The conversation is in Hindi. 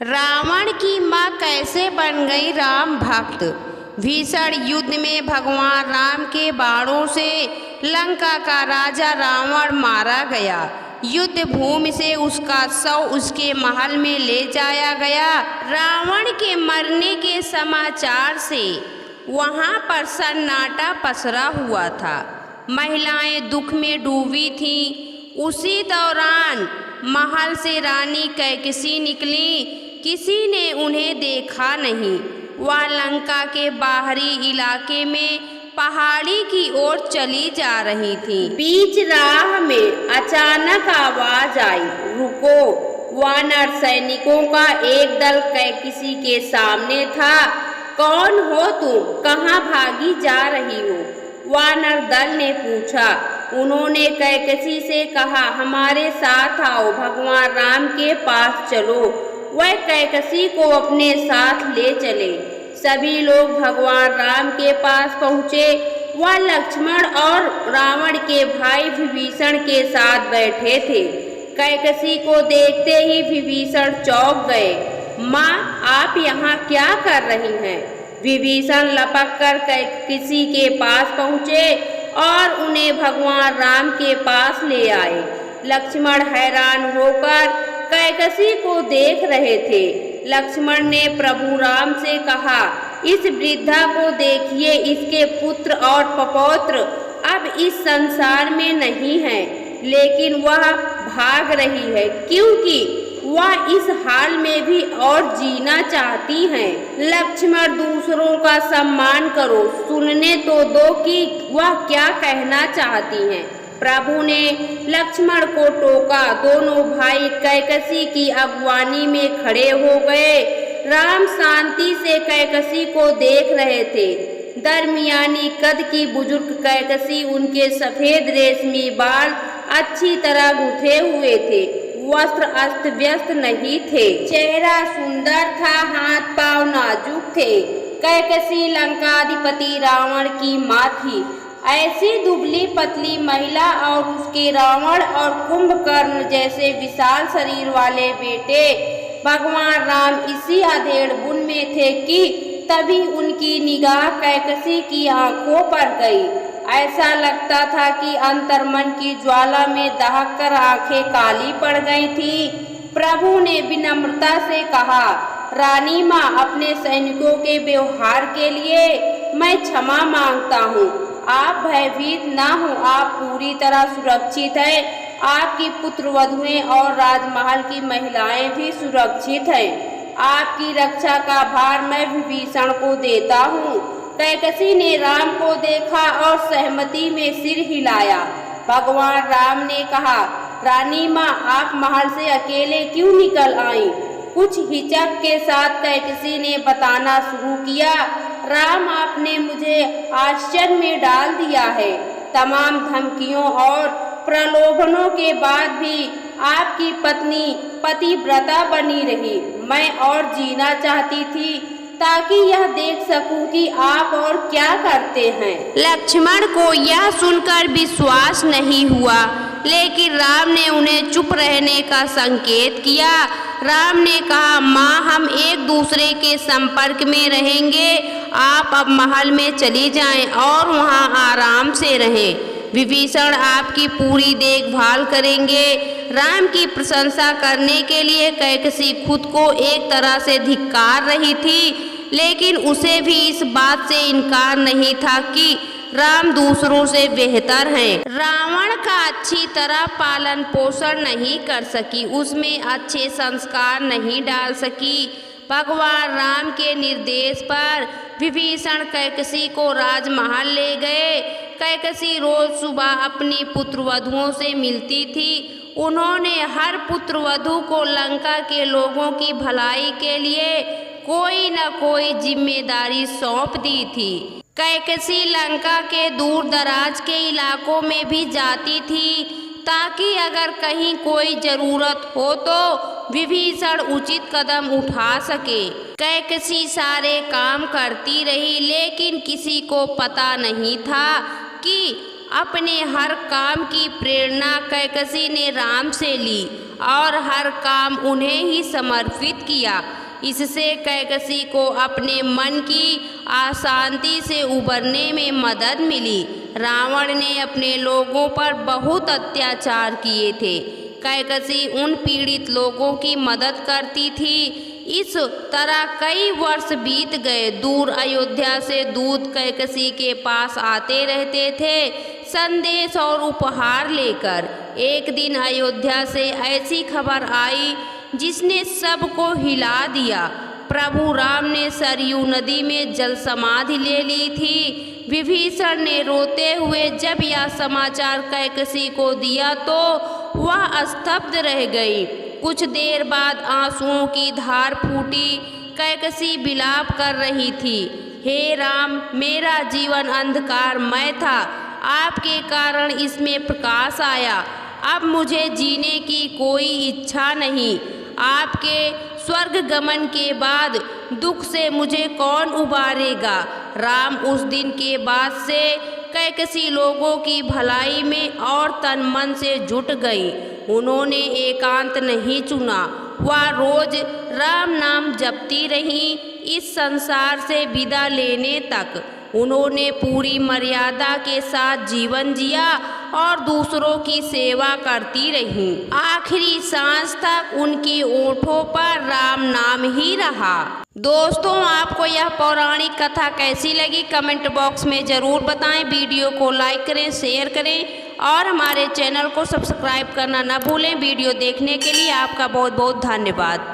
रावण की माँ कैसे बन गई राम भक्त। भीषण युद्ध में भगवान राम के बाणों से लंका का राजा रावण मारा गया। युद्ध भूमि से उसका शव उसके महल में ले जाया गया। रावण के मरने के समाचार से वहां पर सन्नाटा पसरा हुआ था। महिलाएं दुख में डूबी थीं। उसी दौरान महल से रानी कैकसी निकली। किसी ने उन्हें देखा नहीं। वह लंका के बाहरी इलाके में पहाड़ी की ओर चली जा रही थी। बीच राह में अचानक आवाज आई, रुको। वानर सैनिकों का एक दल कैकसी के सामने था। कौन हो तुम? कहाँ भागी जा रही हो? वानर दल ने पूछा। उन्होंने कैकसी से कहा, हमारे साथ आओ, भगवान राम के पास चलो। वह कैकसी को अपने साथ ले चले। सभी लोग भगवान राम के पास पहुँचे। वह लक्ष्मण और रावण के भाई विभीषण के साथ बैठे थे। कैकसी को देखते ही विभीषण चौंक गए। माँ, आप यहाँ क्या कर रही हैं? विभीषण लपक कर कैकसी के पास पहुँचे और उन्हें भगवान राम के पास ले आए। लक्ष्मण हैरान होकर कैकसी को देख रहे थे। लक्ष्मण ने प्रभु राम से कहा, इस वृद्धा को देखिए, इसके पुत्र और पपौत्र अब इस संसार में नहीं हैं, लेकिन वह भाग रही है क्योंकि वह इस हाल में भी और जीना चाहती हैं। लक्ष्मण, दूसरों का सम्मान करो, सुनने तो दो कि वह क्या कहना चाहती हैं। प्रभु ने लक्ष्मण को टोका। दोनों भाई कैकसी की अगवानी में खड़े हो गए। राम शांति से कैकसी को देख रहे थे। दरमियानी कद की बुजुर्ग कैकसी, उनके सफेद रेशमी बाल अच्छी तरह गुथे हुए थे। वस्त्र अस्त व्यस्त नहीं थे। चेहरा सुंदर था, हाथ पांव नाजुक थे। कैकसी लंकाधिपति रावण की माँ थी। ऐसी दुबली पतली महिला और उसके रावण और कुंभकर्ण जैसे विशाल शरीर वाले बेटे भगवान राम इसी अधेड़ बुन में थे कि तभी उनकी निगाह कैकसी की आंखों पर गई। ऐसा लगता था कि अंतर्मन की ज्वाला में दहक कर आंखें काली पड़ गई थी। प्रभु ने विनम्रता से कहा, रानी माँ, अपने सैनिकों के व्यवहार के लिए मैं क्षमा मांगता हूँ। आप भयभीत ना हो, आप पूरी तरह सुरक्षित हैं। आपकी पुत्रवधुएं और राजमहल की महिलाएं भी सुरक्षित हैं। आपकी रक्षा का भार मैं विभीषण को देता हूँ। कैकसी ने राम को देखा और सहमति में सिर हिलाया। भगवान राम ने कहा, रानी माँ, आप महल से अकेले क्यों निकल आईं? कुछ हिचक के साथ कैकसी ने बताना शुरू किया, राम, आपने मुझे आश्चर्य में डाल दिया है। तमाम धमकियों और प्रलोभनों के बाद भी आपकी पत्नी पतिव्रता बनी रही। मैं और जीना चाहती थी ताकि यह देख सकूं कि आप और क्या करते हैं। लक्ष्मण को यह सुनकर विश्वास नहीं हुआ, लेकिन राम ने उन्हें चुप रहने का संकेत किया। राम ने कहा, माँ, हम एक दूसरे के संपर्क में रहेंगे। आप अब महल में चली जाएं और वहाँ आराम से रहें। विभीषण आपकी पूरी देखभाल करेंगे। राम की प्रशंसा करने के लिए कैकसी खुद को एक तरह से धिक्कार रही थी, लेकिन उसे भी इस बात से इनकार नहीं था कि राम दूसरों से बेहतर हैं। रावण का अच्छी तरह पालन पोषण नहीं कर सकी, उसमें अच्छे संस्कार नहीं डाल सकी। भगवान राम के निर्देश पर विभीषण कैकसी को राजमहल ले गए। कैकसी रोज सुबह अपनी पुत्रवधुओं से मिलती थी। उन्होंने हर पुत्रवधु को लंका के लोगों की भलाई के लिए कोई न कोई जिम्मेदारी सौंप दी थी। कैकसी लंका के दूर दराज के इलाकों में भी जाती थी ताकि अगर कहीं कोई जरूरत हो तो विभीषण उचित कदम उठा सके। कैकसी सारे काम करती रही, लेकिन किसी को पता नहीं था कि अपने हर काम की प्रेरणा कैकसी ने राम से ली और हर काम उन्हें ही समर्पित किया। इससे कैकसी को अपने मन की अशांति से उबरने में मदद मिली। रावण ने अपने लोगों पर बहुत अत्याचार किए थे। कैकसी उन पीड़ित लोगों की मदद करती थी। इस तरह कई वर्ष बीत गए। दूर अयोध्या से दूत कैकसी के पास आते रहते थे, संदेश और उपहार लेकर। एक दिन अयोध्या से ऐसी खबर आई जिसने सबको हिला दिया। प्रभु राम ने सरयू नदी में जल समाधि ले ली थी। विभीषण ने रोते हुए जब यह समाचार कैकसी को दिया तो वह स्तब्ध रह गई। कुछ देर बाद आंसुओं की धार फूटी। कैकसी विलाप कर रही थी, हे राम, मेरा जीवन अंधकारमय था, आपके कारण इसमें प्रकाश आया। अब मुझे जीने की कोई इच्छा नहीं। आपके स्वर्ग गमन के बाद दुख से मुझे कौन उबारेगा। राम उस दिन के बाद से कैकसी लोगों की भलाई में और तन मन से जुट गई। उन्होंने एकांत नहीं चुना। वह रोज राम नाम जपती रही। इस संसार से विदा लेने तक उन्होंने पूरी मर्यादा के साथ जीवन जिया और दूसरों की सेवा करती रहीं। आखिरी सांस तक उनकी ओठों पर राम नाम ही रहा। दोस्तों, आपको यह पौराणिक कथा कैसी लगी कमेंट बॉक्स में ज़रूर बताएं। वीडियो को लाइक करें, शेयर करें और हमारे चैनल को सब्सक्राइब करना न भूलें। वीडियो देखने के लिए आपका बहुत बहुत धन्यवाद।